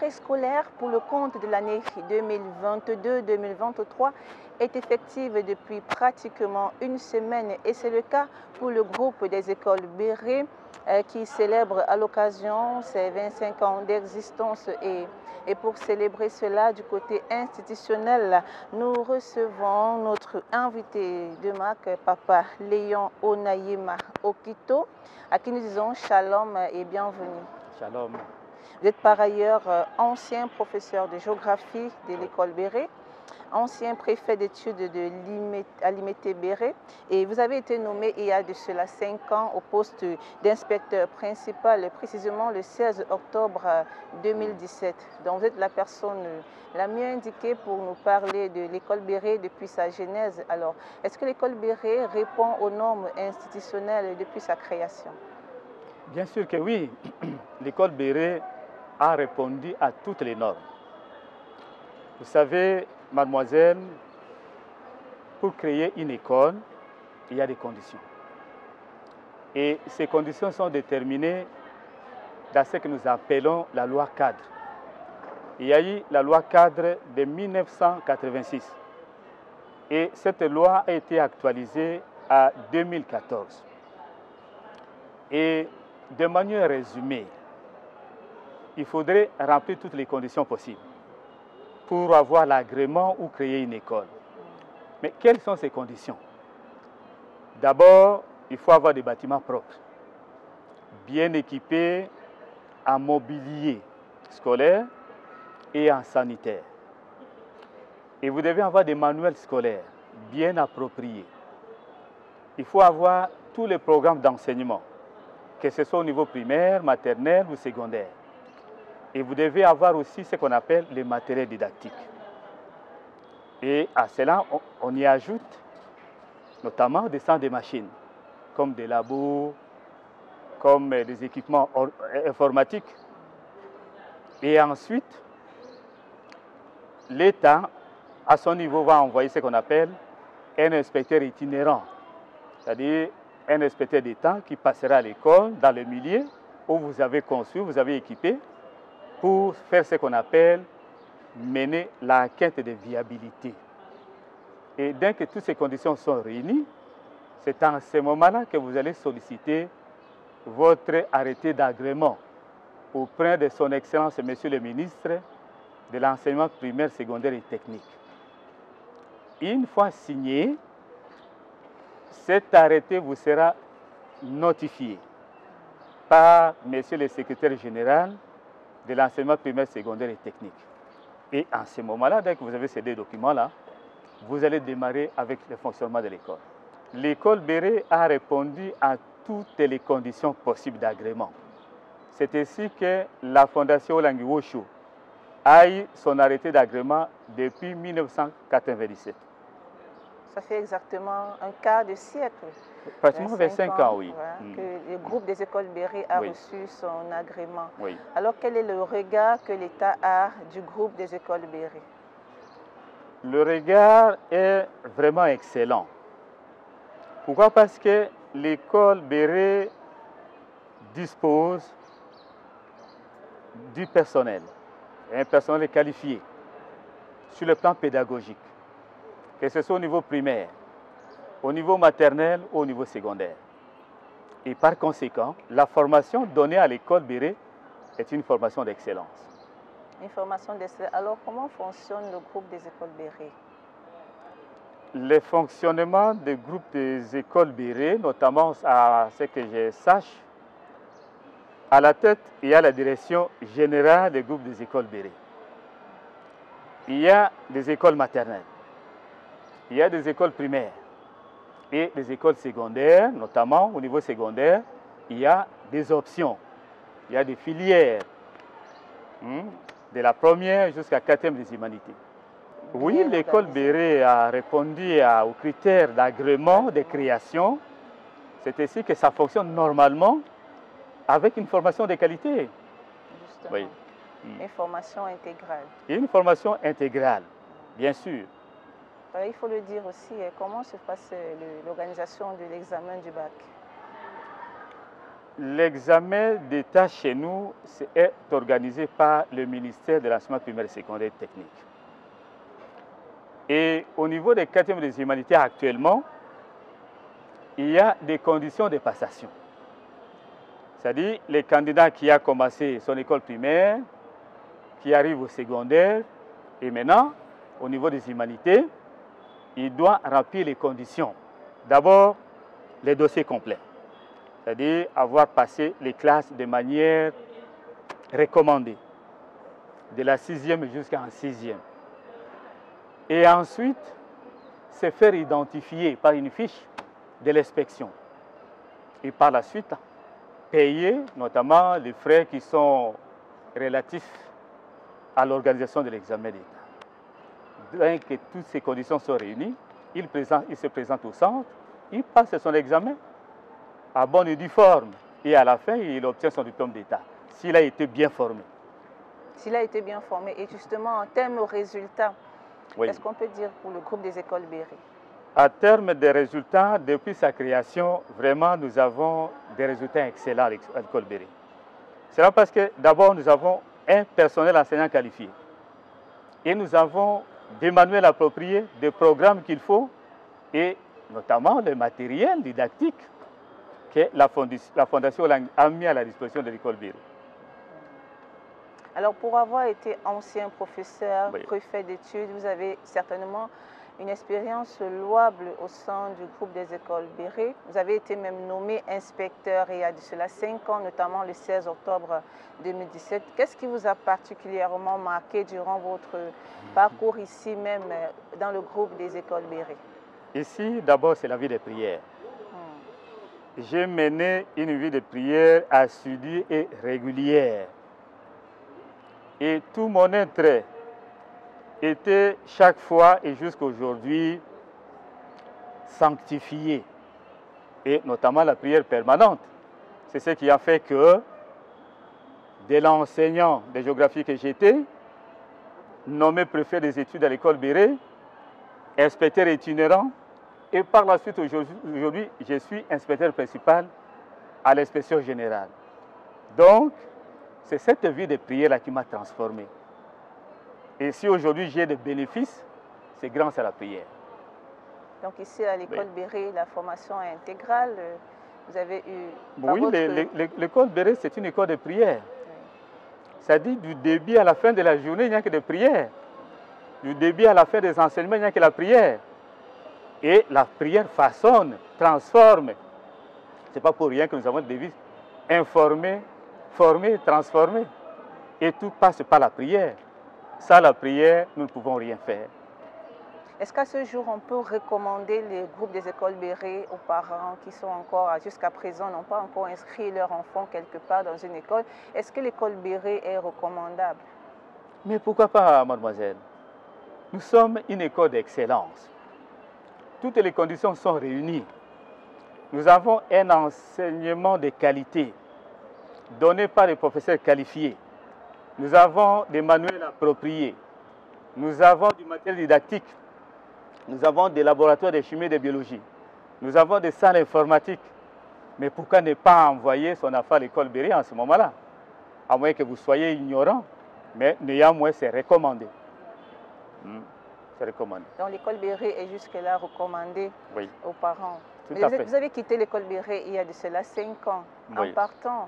rentrée scolaire pour le compte de l'année 2022-2023 est effective depuis pratiquement une semaine et c'est le cas pour le groupe des écoles Béré qui célèbre à l'occasion ses 25 ans d'existence et pour célébrer cela du côté institutionnel, nous recevons notre invité de marque, Papa Léon Onayema Okito, à qui nous disons shalom et bienvenue. Shalom. Vous êtes par ailleurs ancien professeur de géographie de l'école Béré, ancien préfet d'études à l'IMET Béré, et vous avez été nommé il y a de cela 5 ans au poste d'inspecteur principal, précisément le 16 octobre 2017. Donc vous êtes la personne la mieux indiquée pour nous parler de l'école Béré depuis sa genèse. Alors, est-ce que l'école Béré répond aux normes institutionnelles depuis sa création? Bien sûr que oui. L'école Béré a répondu à toutes les normes. Vous savez, mademoiselle, pour créer une école, il y a des conditions. Et ces conditions sont déterminées dans ce que nous appelons la loi cadre. Il y a eu la loi cadre de 1986. Et cette loi a été actualisée en 2014. Et de manière résumée, il faudrait remplir toutes les conditions possibles pour avoir l'agrément ou créer une école. Mais quelles sont ces conditions? D'abord, il faut avoir des bâtiments propres, bien équipés en mobilier scolaire et en sanitaire. Et vous devez avoir des manuels scolaires bien appropriés. Il faut avoir tous les programmes d'enseignement, que ce soit au niveau primaire, maternel ou secondaire. Et vous devez avoir aussi ce qu'on appelle les matériels didactiques. Et à cela, on y ajoute notamment des centres de machines, comme des labos, comme des équipements informatiques. Et ensuite, l'État, à son niveau, va envoyer ce qu'on appelle un inspecteur itinérant, c'est-à-dire un inspecteur d'État qui passera à l'école, dans le milieu où vous avez conçu, vous avez équipé, pour faire ce qu'on appelle mener la quête de viabilité. Et dès que toutes ces conditions sont réunies, c'est en ce moment-là que vous allez solliciter votre arrêté d'agrément auprès de son Excellence, Monsieur le Ministre de l'Enseignement primaire, secondaire et technique. Une fois signé, cet arrêté vous sera notifié par Monsieur le Secrétaire général de l'enseignement primaire, secondaire et technique. Et en ce moment-là, dès que vous avez ces deux documents-là, vous allez démarrer avec le fonctionnement de l'école. L'école Béré a répondu à toutes les conditions possibles d'agrément. C'est ainsi que la Fondation Olangiwosho a eu son arrêté d'agrément depuis 1997. Ça fait exactement un quart de siècle. Pratiquement 25 ans, oui. Voilà, que le groupe des écoles Béré a reçu son agrément. Oui. Alors, quel est le regard que l'État a du groupe des écoles Béré? Le regard est vraiment excellent. Pourquoi? Parce que l'école Béré dispose du personnel, un personnel qualifié sur le plan pédagogique, que ce soit au niveau primaire, au niveau maternel ou au niveau secondaire. Et par conséquent, la formation donnée à l'école Béré est une formation d'excellence. Une formation d'excellence. Alors, comment fonctionne le groupe des écoles Béré? Le fonctionnement du groupe des écoles Béré, notamment à ce que je sache, à la tête, il y a la direction générale du groupe des écoles Béré. Il y a des écoles maternelles, il y a des écoles primaires et des écoles secondaires, notamment au niveau secondaire, il y a des options, il y a des filières, de la première jusqu'à la 4e des humanités. Oui, l'école Béré a répondu aux critères d'agrément, de création. C'est ainsi que ça fonctionne normalement avec une formation de qualité. Justement. Oui. Une formation intégrale. Et une formation intégrale, bien sûr. Alors, il faut le dire aussi, comment se passe l'organisation de l'examen du bac? L'examen d'État chez nous est organisé par le ministère de l'enseignement primaire et secondaire technique. Et au niveau des 4e des humanités actuellement, il y a des conditions de passation. C'est-à-dire les candidats qui a commencé son école primaire, qui arrive au secondaire, et maintenant, au niveau des humanités, il doit remplir les conditions. D'abord, les dossiers complets. C'est-à-dire avoir passé les classes de manière recommandée, de la 6e jusqu'en 6e. Et ensuite, se faire identifier par une fiche de l'inspection. Et par la suite, payer notamment les frais qui sont relatifs à l'organisation de l'examen d'État. Dès que toutes ces conditions sont réunies, il se présente au centre, il passe son examen à bonne et due forme. Et à la fin, il obtient son diplôme d'État, s'il a été bien formé. S'il a été bien formé. Et justement, en termes de résultats, oui. Qu'est-ce qu'on peut dire pour le groupe des écoles Béré? À terme des résultats, depuis sa création, vraiment, nous avons des résultats excellents à l'école Béré. C'est là parce que d'abord, nous avons un personnel enseignant qualifié. Et nous avons des manuels appropriés, des programmes qu'il faut, et notamment le matériel didactique que la Fondation a mis à la disposition de l'école Béré. Alors, pour avoir été ancien professeur, oui. préfet d'études, vous avez certainement une expérience louable au sein du groupe des écoles Béré. Vous avez été même nommé inspecteur il y a de cela 5 ans, notamment le 16 octobre 2017. Qu'est-ce qui vous a particulièrement marqué durant votre parcours ici même dans le groupe des écoles Béré? Ici, d'abord, c'est la vie de prière. J'ai mené une vie de prière assidue et régulière. Et tout mon intérêt était chaque fois et jusqu'à aujourd'hui sanctifié. Et notamment la prière permanente. C'est ce qui a fait que, dès l'enseignant de géographie que j'étais, nommé préfet des études à l'école Béré, inspecteur itinérant, et par la suite, aujourd'hui, je suis inspecteur principal à l'inspection générale. Donc, c'est cette vie de prière-là qui m'a transformé. Et si aujourd'hui j'ai des bénéfices, c'est grâce à la prière. Donc ici à l'école Béré, la formation est intégrale, vous avez eu... Oui, l'école Béré, c'est une école de prière. Ça dit du début à la fin de la journée, il n'y a que des prières. Du début à la fin des enseignements, il n'y a que la prière. Et la prière façonne, transforme. Ce n'est pas pour rien que nous avons des devises informer, former, transformer. Et tout passe par la prière. Sans la prière, nous ne pouvons rien faire. Est-ce qu'à ce jour, on peut recommander les groupes des écoles Béré aux parents qui sont encore, jusqu'à présent, n'ont pas encore inscrit leur enfant quelque part dans une école? Est-ce que l'école Béré est recommandable? Mais pourquoi pas, mademoiselle? Nous sommes une école d'excellence. Toutes les conditions sont réunies. Nous avons un enseignement de qualité donné par des professeurs qualifiés. Nous avons des manuels appropriés. Nous avons du matériel didactique. Nous avons des laboratoires de chimie et de biologie. Nous avons des salles informatiques. Mais pourquoi ne pas envoyer son enfant à l'école Béré en ce moment-là? À moins que vous soyez ignorant. Mais néanmoins, c'est recommandé. C'est recommandé. Donc l'école Béré est jusque-là recommandée aux parents. Tout à fait. Vous avez quitté l'école Béré il y a de cela 5 ans. En partant,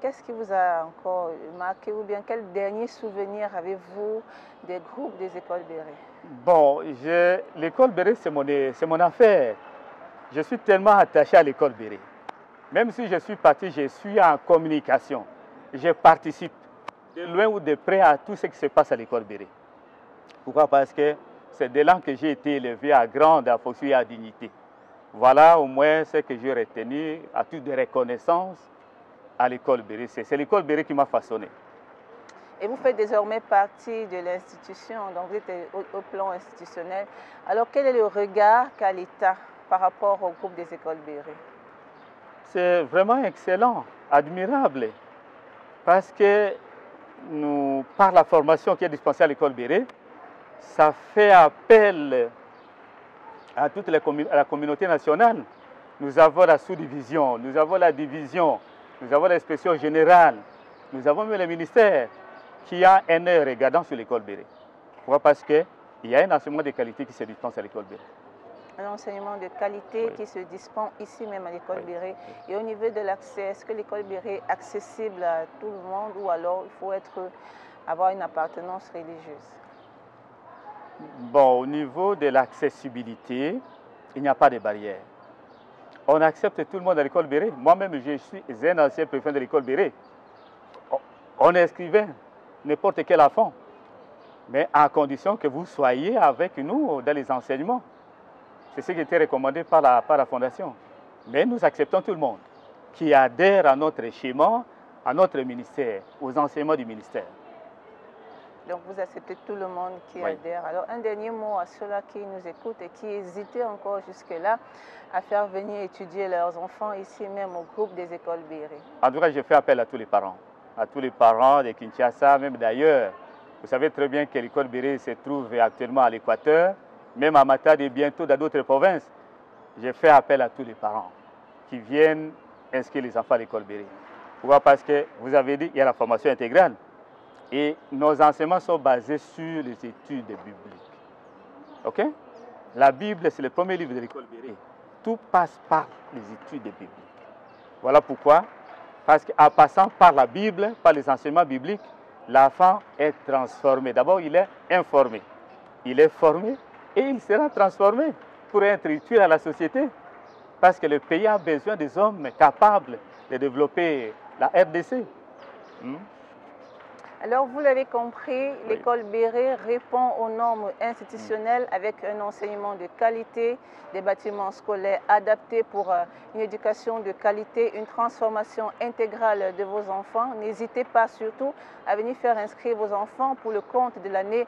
qu'est-ce qui vous a encore marqué ou bien quel dernier souvenir avez-vous des groupes des écoles Béré? Bon, l'école Béré, c'est mon affaire. Je suis tellement attaché à l'école Béré. Même si je suis parti, je suis en communication. Je participe de loin ou de près à tout ce qui se passe à l'école Béré. Pourquoi? Parce que c'est de là que j'ai été élevé à grande, à fonction et à dignité. Voilà au moins ce que j'ai retenu à titre de reconnaissance à l'école Béré. C'est l'école Béré qui m'a façonné. Et vous faites désormais partie de l'institution, donc vous êtes au plan institutionnel. Alors quel est le regard qu'a l'État par rapport au groupe des écoles Béré? C'est vraiment excellent, admirable, parce que par la formation qui est dispensée à l'école Béré, ça fait appel à toute la communauté nationale. Nous avons la sous-division, nous avons la division, nous avons l'inspection générale, nous avons même le ministère qui a un œil regardant sur l'école Béré. Pourquoi? Parce qu'il y a un enseignement de qualité qui se dispense à l'école Béré. Un enseignement de qualité qui se dispense ici même à l'école Béré. Et au niveau de l'accès, est-ce que l'école Béré est accessible à tout le monde ou alors il faut avoir une appartenance religieuse? Bon, au niveau de l'accessibilité, il n'y a pas de barrière. On accepte tout le monde à l'école Béré. Moi-même, je suis un ancien préfet de l'école Béré. On inscrivait n'importe quel enfant, mais à condition que vous soyez avec nous dans les enseignements. C'est ce qui était recommandé par la Fondation. Mais nous acceptons tout le monde qui adhère à notre schéma, à notre ministère, aux enseignements du ministère. Donc vous acceptez tout le monde qui adhère. Alors un dernier mot à ceux-là qui nous écoutent et qui hésitaient encore jusque-là à faire venir étudier leurs enfants ici même au groupe des écoles Béré. En tout cas, je fais appel à tous les parents de Kinshasa, même d'ailleurs. Vous savez très bien que l'école Béré se trouve actuellement à l'Équateur, même à Matadi et bientôt dans d'autres provinces. Je fais appel à tous les parents qui viennent inscrire les enfants à l'école Béré. Pourquoi? Parce que vous avez dit qu'il y a la formation intégrale. Et nos enseignements sont basés sur les études bibliques. OK? La Bible, c'est le premier livre de l'école Béré. Tout passe par les études bibliques. Voilà pourquoi. Parce qu'en passant par la Bible, par les enseignements bibliques, l'enfant est transformé. D'abord, il est informé. Il est formé et il sera transformé pour être utile à la société. Parce que le pays a besoin des hommes capables de développer la RDC. Alors, vous l'avez compris, l'école Béré répond aux normes institutionnelles avec un enseignement de qualité, des bâtiments scolaires adaptés pour une éducation de qualité, une transformation intégrale de vos enfants. N'hésitez pas surtout à venir faire inscrire vos enfants pour le compte de l'année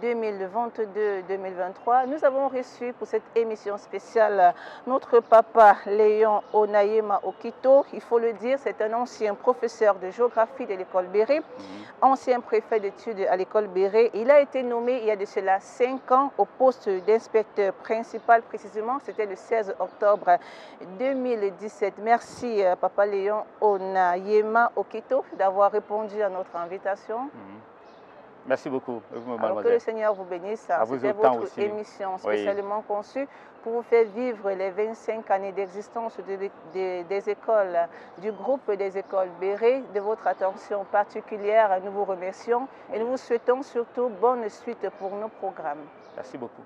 2022-2023. Nous avons reçu pour cette émission spéciale notre papa Léon Onayema Okito. Il faut le dire, c'est un ancien professeur de géographie de l'école Béré, ancien préfet d'études à l'école Béré. Il a été nommé il y a de cela 5 ans au poste d'inspecteur principal, précisément c'était le 16 octobre 2017. Merci papa Léon Onayema Okito d'avoir répondu à notre invitation. Merci beaucoup. Alors que le Seigneur vous bénisse. C'était votre émission spécialement conçue pour vous faire vivre les 25 années d'existence des écoles, du groupe des écoles Béré. De votre attention particulière, nous vous remercions et nous vous souhaitons surtout bonne suite pour nos programmes. Merci beaucoup.